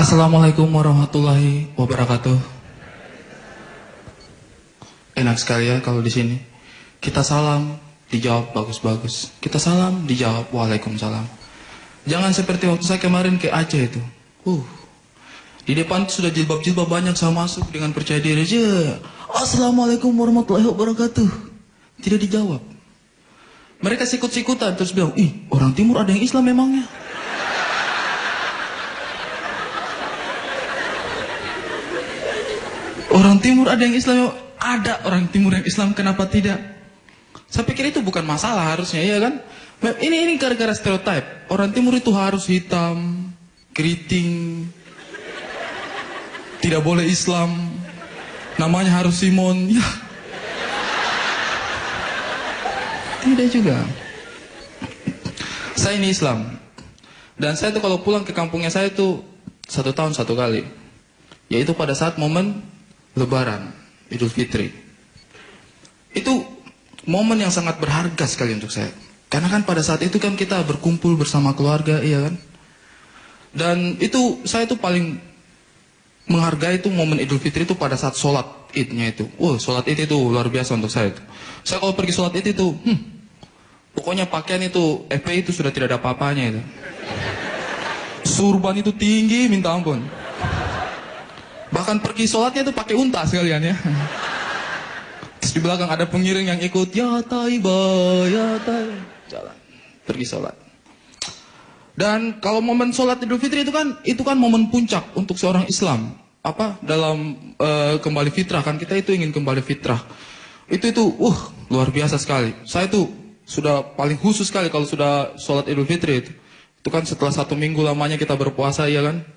Assalamualaikum warahmatullahi wabarakatuh. Enak sekali ya kalau di sini. Kita salam, dijawab bagus-bagus. Kita salam, dijawab waalaikumsalam. Jangan seperti waktu saya kemarin ke Aceh itu. Di depan sudah jilbab-jilbab banyak, saya masuk dengan percaya diri aja. Assalamualaikum warahmatullahi wabarakatuh. Tidak dijawab. Mereka sikut-sikutan terus bilang, ih, orang timur ada yang Islam memangnya? Orang timur ada yang Islam, ada orang timur yang Islam, kenapa tidak? Saya pikir itu bukan masalah harusnya, ya kan? Ini gara-gara stereotip. Orang timur itu harus hitam, keriting, tidak boleh Islam, namanya harus Simon. Ya. Tidak juga. Saya ini Islam. Dan saya tuh kalau pulang ke kampungnya saya tuh 1 tahun 1 kali. Yaitu pada saat momen Lebaran, Idul Fitri. Itu momen yang sangat berharga sekali untuk saya. Karena kan pada saat itu kan kita berkumpul bersama keluarga, iya kan? Dan itu, saya itu paling menghargai itu momen Idul Fitri itu pada saat sholat Idnya itu. Sholat Id itu luar biasa untuk saya itu. Saya kalau pergi sholat Id itu, pokoknya pakaian itu, FPI itu sudah tidak ada apa-apanya itu. Surban itu tinggi, minta ampun. Bahkan pergi sholatnya itu pakai unta sekalian ya. Terus di belakang ada pengiring yang ikut, ya taiba, ya taiba. Jalan, pergi sholat. Dan kalau momen sholat Idul Fitri itu kan momen puncak untuk seorang Islam. Dalam kembali fitrah kan, kita itu ingin kembali fitrah. Itu luar biasa sekali. Saya itu sudah paling khusus sekali kalau sudah sholat Idul Fitri itu. Itu kan setelah 1 minggu lamanya kita berpuasa, ya kan?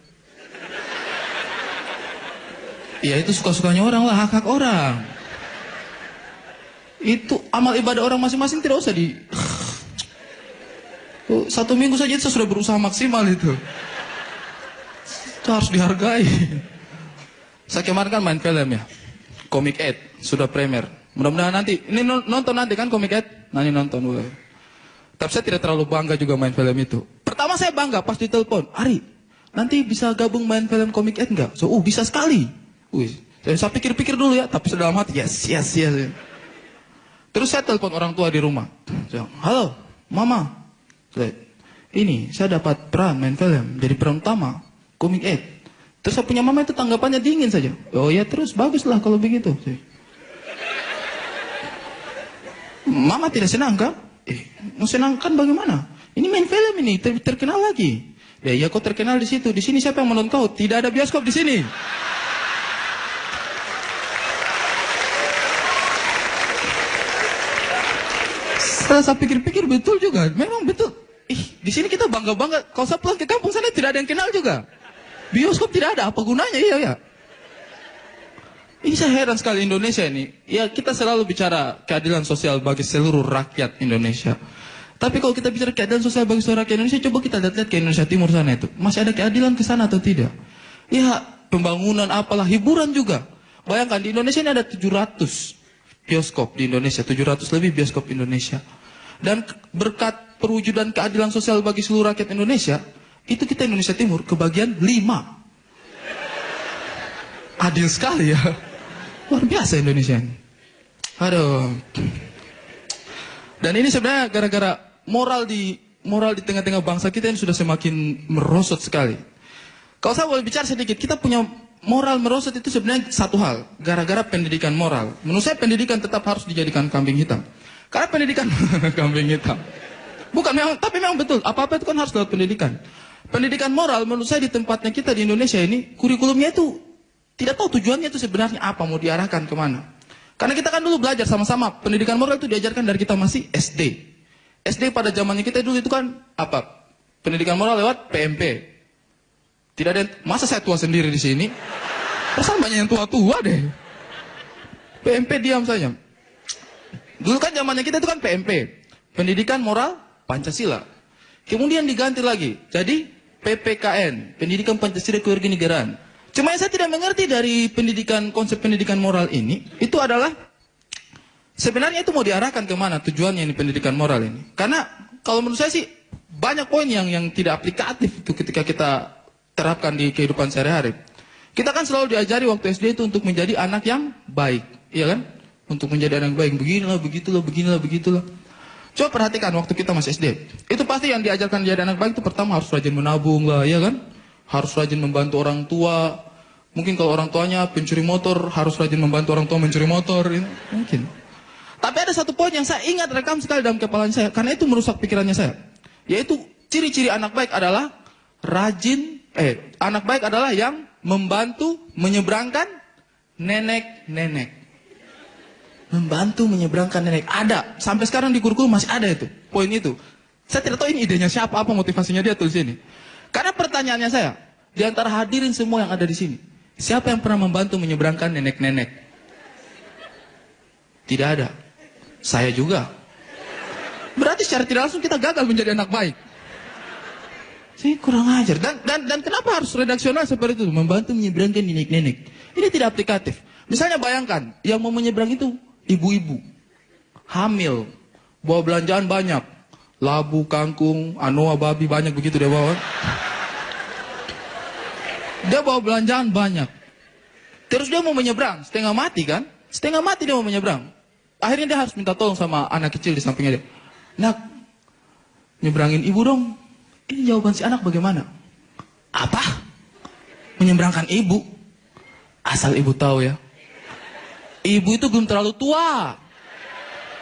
Ya itu suka-sukanya orang lah, hak-hak orang. Itu amal ibadah orang masing-masing, tidak usah 1 minggu saja itu sudah berusaha maksimal itu. Itu harus dihargai. Saya kemarin kan main film ya, Comic 8, sudah premier. Mudah-mudahan nanti, ini nonton nanti kan Comic 8? Nanti nonton dulu. Tapi saya tidak terlalu bangga juga main film itu. Pertama saya bangga pas ditelepon, Ari, nanti bisa gabung main film Comic 8 enggak? Bisa sekali. Saya pikir-pikir dulu ya, tapi dalam hati, yes. Terus saya telepon orang tua di rumah. Halo, Mama. Ini, saya dapat peran main film, jadi peran utama, Comic 8. Terus saya punya mama itu tanggapannya dingin saja. Oh ya terus, baguslah kalau begitu. Mama tidak senang kan? Mau senang kan bagaimana? Ini main film ini, terkenal lagi. Ya kok terkenal di situ. Di sini siapa yang menonton kau? Tidak ada bioskop di sini. Saya pikir-pikir betul juga, memang betul. Di sini kita bangga-bangga. Kalau saya pulang ke kampung sana tidak ada yang kenal juga. Bioskop tidak ada, apa gunanya? Iya. Ini saya heran sekali Indonesia ini. Ya kita selalu bicara keadilan sosial bagi seluruh rakyat Indonesia. Tapi kalau kita bicara keadilan sosial bagi seluruh rakyat Indonesia, coba kita lihat ke Indonesia Timur sana itu. Masih ada keadilan ke sana atau tidak? Ya pembangunan apalah, hiburan juga. Bayangkan di Indonesia ini ada 700 bioskop di Indonesia, 700 lebih bioskop Indonesia. Dan berkat perwujudan keadilan sosial bagi seluruh rakyat Indonesia, itu kita Indonesia Timur kebagian 5. Adil sekali ya. Luar biasa Indonesia ini. Aduh. Dan ini sebenarnya gara-gara moral di tengah-tengah bangsa kita ini sudah semakin merosot sekali. Kalau saya boleh bicara sedikit, kita punya moral merosot itu sebenarnya satu hal, gara-gara pendidikan moral. Menurut saya pendidikan tetap harus dijadikan kambing hitam. Karena pendidikan kambing hitam. Bukan memang, tapi memang betul, apa-apa itu kan harus lewat pendidikan. Pendidikan moral menurut saya di tempatnya kita di Indonesia ini, kurikulumnya itu tidak tahu tujuannya itu sebenarnya apa, mau diarahkan kemana. Karena kita kan dulu belajar sama-sama, pendidikan moral itu diajarkan dari kita masih SD. SD pada zamannya kita dulu itu kan apa? Pendidikan moral lewat PMP. Tidak ada, masa saya tua sendiri di sini? Perasaan banyak yang tua-tua deh. PMP diam saja. Dulu kan zamannya kita itu kan PMP, Pendidikan Moral Pancasila. Kemudian diganti lagi, jadi PPKN, Pendidikan Pancasila Kewarganegaraan. Cuma yang saya tidak mengerti dari konsep pendidikan moral ini, itu adalah sebenarnya itu mau diarahkan kemana tujuannya ini pendidikan moral ini. Karena kalau menurut saya sih banyak poin yang tidak aplikatif itu ketika kita terapkan di kehidupan sehari-hari. Kita kan selalu diajari waktu SD itu untuk menjadi anak yang baik, iya kan? Untuk menjadi anak yang baik, beginilah, begitulah, beginilah, begitulah. Coba perhatikan waktu kita masih SD. Itu pasti yang diajarkan jadi anak baik itu pertama harus rajin menabung lah, iya kan? Harus rajin membantu orang tua. Mungkin kalau orang tuanya pencuri motor, harus rajin membantu orang tua mencuri motor, ya. Mungkin. Tapi ada satu poin yang saya ingat rekam sekali dalam kepala saya, karena itu merusak pikirannya saya. Yaitu ciri-ciri anak baik adalah anak baik adalah yang membantu menyeberangkan nenek-nenek. Membantu menyeberangkan nenek. Ada. Sampai sekarang di kurikulum masih ada itu. Poin itu. Saya tidak tahu ini idenya siapa, apa motivasinya dia tulis ini. Karena pertanyaannya saya, di antara hadirin semua yang ada di sini, siapa yang pernah membantu menyeberangkan nenek-nenek? Tidak ada. Saya juga. Berarti secara tidak langsung kita gagal menjadi anak baik. Saya kurang ajar. Dan kenapa harus redaksional seperti itu? Membantu menyeberangkan nenek-nenek. Ini tidak aplikatif. Misalnya bayangkan, yang mau menyeberang itu ibu-ibu. Hamil. Bawa belanjaan banyak. Labu, kangkung, anoa, babi, banyak begitu dia bawa. Dia bawa belanjaan banyak. Terus dia mau menyeberang. Setengah mati kan? Setengah mati dia mau menyeberang. Akhirnya dia harus minta tolong sama anak kecil di sampingnya dia. Nak, nyeberangin ibu dong. Ini jawaban si anak bagaimana? Apa? Menyeberangkan ibu? Asal ibu tahu ya. Ibu itu belum terlalu tua.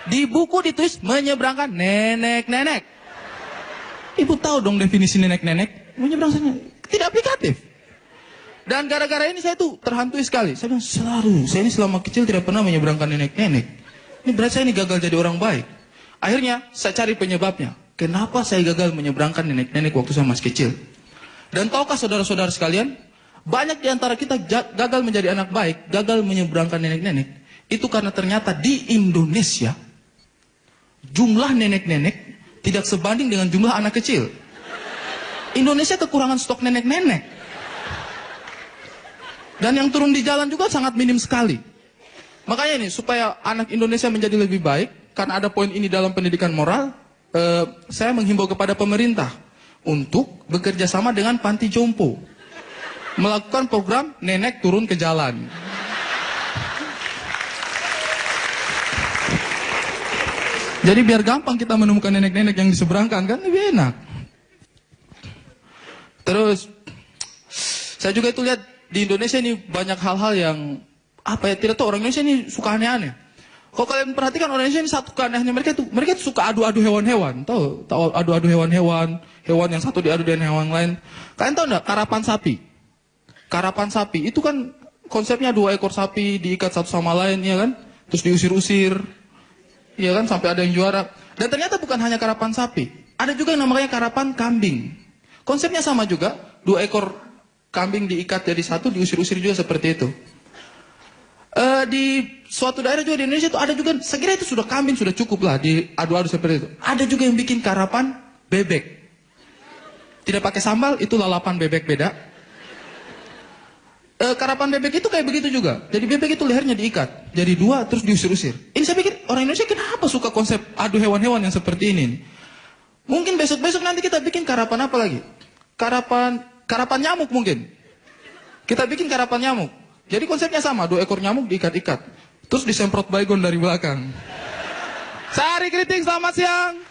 Di buku ditulis menyeberangkan nenek-nenek. Ibu tahu dong definisi nenek-nenek. Menyeberangkan tidak aplikatif. Dan gara-gara ini saya tuh terhantui sekali. Saya bilang saya ini selama kecil tidak pernah menyeberangkan nenek-nenek. Ini berarti saya ini gagal jadi orang baik. Akhirnya saya cari penyebabnya. Kenapa saya gagal menyeberangkan nenek-nenek waktu saya masih kecil? Dan tahukah saudara-saudara sekalian, banyak di antara kita gagal menjadi anak baik, gagal menyeberangkan nenek-nenek. Itu karena ternyata di Indonesia, jumlah nenek-nenek tidak sebanding dengan jumlah anak kecil. Indonesia kekurangan stok nenek-nenek. Dan yang turun di jalan juga sangat minim sekali. Makanya ini, supaya anak Indonesia menjadi lebih baik, karena ada poin ini dalam pendidikan moral, saya menghimbau kepada pemerintah untuk bekerja sama dengan panti jompo. Melakukan program nenek turun ke jalan. Jadi biar gampang kita menemukan nenek-nenek yang diseberangkan, kan lebih enak. Terus, saya juga itu lihat di Indonesia ini banyak hal-hal yang, tidak tahu, orang Indonesia ini suka aneh-aneh. Kalau kalian perhatikan orang Indonesia ini satu keanehannya mereka itu suka adu-adu hewan-hewan. Tahu adu-adu hewan-hewan, hewan yang satu diadu dengan hewan lain. Kalian tahu enggak karapan sapi? Karapan sapi itu kan konsepnya 2 ekor sapi diikat satu sama lain, ya kan? Terus diusir-usir. Ya kan, sampai ada yang juara. Dan ternyata bukan hanya karapan sapi. Ada juga yang namanya karapan kambing. Konsepnya sama juga, 2 ekor kambing diikat jadi satu, diusir-usir juga seperti itu. Di suatu daerah juga di Indonesia itu ada juga, saya kira itu sudah kambing, sudah cukup lah diadu-adu seperti itu. Ada juga yang bikin karapan bebek. Tidak pakai sambal, itu lalapan bebek beda. Karapan bebek itu kayak begitu juga. Jadi bebek itu lehernya diikat, jadi 2 terus diusir-usir. Ini saya pikir orang Indonesia kenapa suka konsep adu hewan-hewan yang seperti ini? Mungkin besok-besok nanti kita bikin karapan apa lagi? Karapan nyamuk mungkin. Kita bikin karapan nyamuk. Jadi konsepnya sama, 2 ekor nyamuk diikat-ikat. Terus disemprot baygon dari belakang. Sehari Kriting, selamat siang.